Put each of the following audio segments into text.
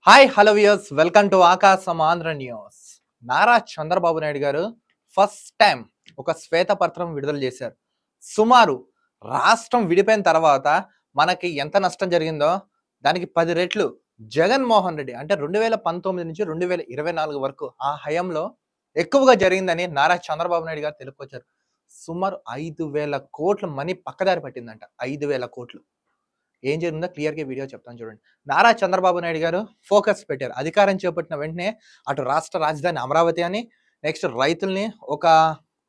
Hi hello viewers, welcome to ఆకాశం Andhra news. Nara Chandrababu Naidu గారు first time ఒక శ్వేతపత్రం విడుదల చేశారు. సుమారు రాష్ట్రం విడిపోయిన తర్వాత మనకి ఎంత నష్టం జరిగిందో దానికి 10 రెట్లు జగన్మోహన్ రెడ్డి అంటే 2019 నుంచి 2024 వరకు ఆ హయాంలో ఎక్కువగా జరిగిందని నారా చంద్రబాబు నాయుడు గారు తెలుపుకొచ్చారు. సుమారు 5,000 కోట్ల మనీ పక్కదారి పట్టిందంట. 5,000 కోట్లు. ఏం జరిగిందో క్లియర్‌గా వీడియో చెప్తాను చూడండి. నారా చంద్రబాబు నాయుడు గారు ఫోకస్ పెట్టారు. అధికారం చేపట్టిన వెంటనే అటు రాష్ట్ర రాజధాని అమరావతి అని, నెక్స్ట్ రైతుల్ని ఒక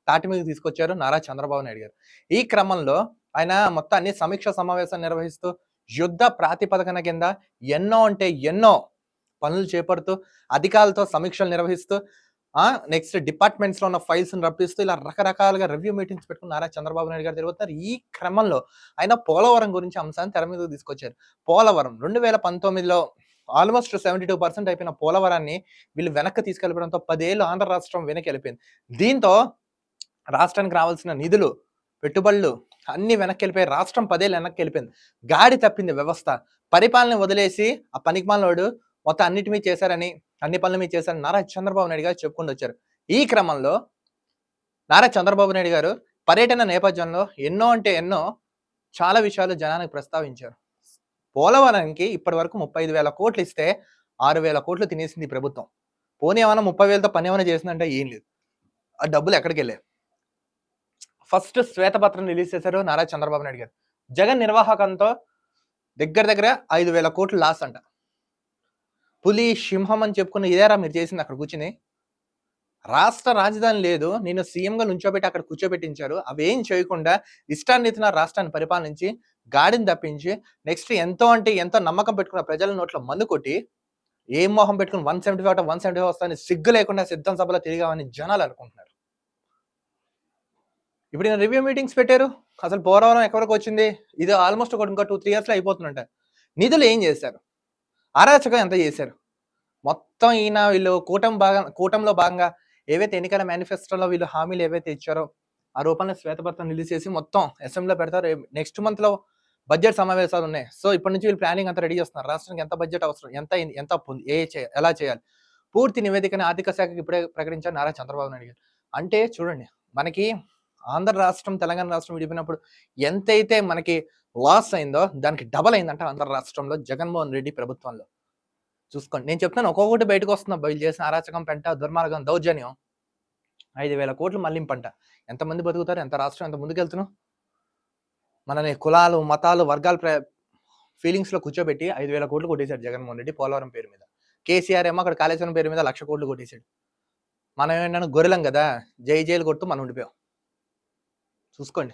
తాటి మీదకి తీసుకొచ్చారు నారా చంద్రబాబు నాయుడు గారు. ఈ క్రమంలో ఆయన మొత్తం అన్ని సమీక్ష సమావేశాలు నిర్వహిస్తూ యుద్ధ ప్రాతిపదికన కింద ఎన్నో అంటే ఎన్నో పనులు చేపడుతూ అధికారులతో సమీక్షలు నిర్వహిస్తూ నెక్స్ట్ డిపార్ట్మెంట్స్‌లో ఉన్న ఫైల్స్‌ని రప్పిస్తూ ఇలా రకరకాలుగా రివ్యూ మీటింగ్స్ పెట్టుకుని నారా చంద్రబాబు నాయుడు గారు తిరుగుతున్నారు. ఈ క్రమంలో ఆయన పోలవరం గురించి అంశాన్ని తెర మీదకి తీసుకొచ్చారు. పోలవరం 2019లో ఆల్మోస్ట్ 72% అయిపోయిన పోలవరాన్ని వీళ్ళు వెనక్కి తీసుకెళ్ళిపోవడంతో 10 ఏళ్ళు ఆంధ్ర రాష్ట్రం వెనక్కి వెళ్ళిపోయింది. దీంతో రాష్ట్రానికి రావాల్సిన నిధులు, పెట్టుబడులు అన్ని వెనక్కి వెళ్ళిపోయి రాష్ట్రం 10 ఏళ్ళు వెనక్కి వెళ్ళిపోయింది. గాడి తప్పింది వ్యవస్థ. పరిపాలన వదిలేసి ఆ పనికిమాలినోడు మొత్తం అన్నిటి మీద చేశారని, అన్ని పనుల మీద చేశారని నారా చంద్రబాబు నాయుడు గారు చెప్పుకుంటూ వచ్చారు. ఈ క్రమంలో నారా చంద్రబాబు నాయుడు గారు పర్యటన నేపథ్యంలో ఎన్నో అంటే ఎన్నో చాలా విషయాలు జనానికి ప్రస్తావించారు. పోలవరానికి ఇప్పటి వరకు 35,000 కోట్లు ఇస్తే 6,000 కోట్లు తినేసింది ఈ ప్రభుత్వం. పోనీ ఏమన్నా 30,000తో పని ఏమైనా చేసిందంటే ఏం లేదు. ఆ డబ్బులు ఎక్కడికి వెళ్ళాయి? ఫస్ట్ శ్వేతపత్రం రిలీజ్ చేశారు నారా చంద్రబాబు నాయుడు గారు. జగన్ నిర్వాహకంతో దగ్గర దగ్గర 5,000 కోట్లు లాస్ అంట. పులి, సింహం అని చెప్పుకున్న ఇదేరా మీరు చేసింది అక్కడ కూర్చుని? రాష్ట్ర రాజధాని లేదు, నేను సీఎంగా నుంచోబెట్టి అక్కడ కూర్చోబెట్టించారు. అవేం చేయకుండా ఇష్టాన్నితిన రాష్ట్రాన్ని పరిపాలించి గాడిని తప్పించి నెక్స్ట్ ఎంతో అంటే ఎంతో నమ్మకం పెట్టుకున్న ప్రజల నోట్లో మందు కొట్టి ఏం మొహం పెట్టుకుని 175 వస్తాయని సిగ్గు లేకుండా సిద్ధం సభలో తిరిగామని జనాలు అనుకుంటున్నారు. ఇప్పుడు ఈయన రివ్యూ మీటింగ్స్ పెట్టారు. అసలు పోలవరం ఎక్కడి వరకు వచ్చింది? ఇది ఆల్మోస్ట్ ఇంకా 2-3 ఇయర్స్‌లో అయిపోతుందంట. నిధులు ఏం చేశారు? అరాచకం ఎంత చేశారు? మొత్తం ఈయన వీళ్ళు కూటమిలో భాగంగా ఏవైతే ఎన్నికల మేనిఫెస్టోలో వీళ్ళు హామీలు ఏవైతే ఇచ్చారో ఆ రూపంలో శ్వేతపత్రం రిలీజ్ చేసి మొత్తం అసెంబ్లీలో పెడతారు. నెక్స్ట్ మంత్‌లో బడ్జెట్ సమావేశాలు ఉన్నాయి. సో ఇప్పటి నుంచి వీళ్ళు ప్లానింగ్ అంతా రెడీ చేస్తున్నారు. రాష్ట్రానికి ఎంత బడ్జెట్ అవసరం, ఎంత అప్పు ఉంది, ఎలా చేయాలి, పూర్తి నివేదికని ఆర్థిక శాఖకి ఇప్పుడే ప్రకటించారు నారా చంద్రబాబు నాయుడు గారు. అంటే చూడండి, మనకి ఆంధ్ర రాష్ట్రం, తెలంగాణ రాష్ట్రం విడిపోయినప్పుడు ఎంతైతే మనకి లాస్ అయిందో దానికి డబల్ అయిందంట ఆంధ్ర రాష్ట్రంలో జగన్మోహన్ రెడ్డి ప్రభుత్వంలో. చూసుకోండి, నేను చెప్తాను ఒక్కొక్కటి బయటకు వస్తున్నా. వీళ్ళు చేసిన అరాచకం, పెంట, దుర్మార్గం, దౌర్జన్యం. 5,000 కోట్లు మళ్లింపంట. ఎంతమంది బతుకుతారు? ఎంత రాష్ట్రం ఎంత ముందుకెళ్తున్నాం? మనని కులాలు, మతాలు, వర్గాల ఫీలింగ్స్‌లో కూర్చోబెట్టి 5,000 కోట్లు కొట్టేశాడు జగన్మోహన్ రెడ్డి పోలవరం పేరు మీద. కేసీఆర్ ఏమో అక్కడ కాళేశ్వరం పేరు మీద 1,00,000 కోట్లు కొట్టేశాడు. మనం ఏంటంటే గొర్రెలం కదా, జైలు కొడుతూ మనం ఉండిపోయాం. చూసుకోండి,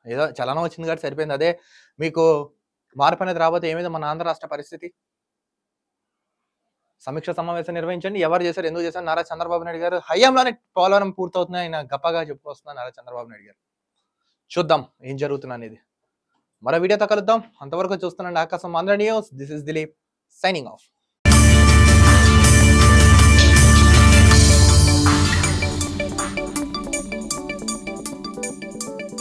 ఏదో చలనం వచ్చింది కాబట్టి సరిపోయింది. అదే మీకు మార్పు అనేది రాబోతే ఏమైందో మన ఆంధ్ర రాష్ట్ర పరిస్థితి? సమీక్ష సమావేశం నిర్వహించండి. ఎవరు చేశారు, ఎందుకు చేశారు? నారా చంద్రబాబు నాయుడు గారు హయాంలోనే పోలవరం పూర్తవుతుంది ఆయన గప్పగా చెప్పుకొస్తున్నారు నారా చంద్రబాబు నాయుడు గారు. చూద్దాం ఏం జరుగుతుంది అనేది. మరో వీడియోతో కలుద్దాం. అంతవరకు చూస్తున్నాండి ఆకాశం Andhra news. This is Dilip signing off.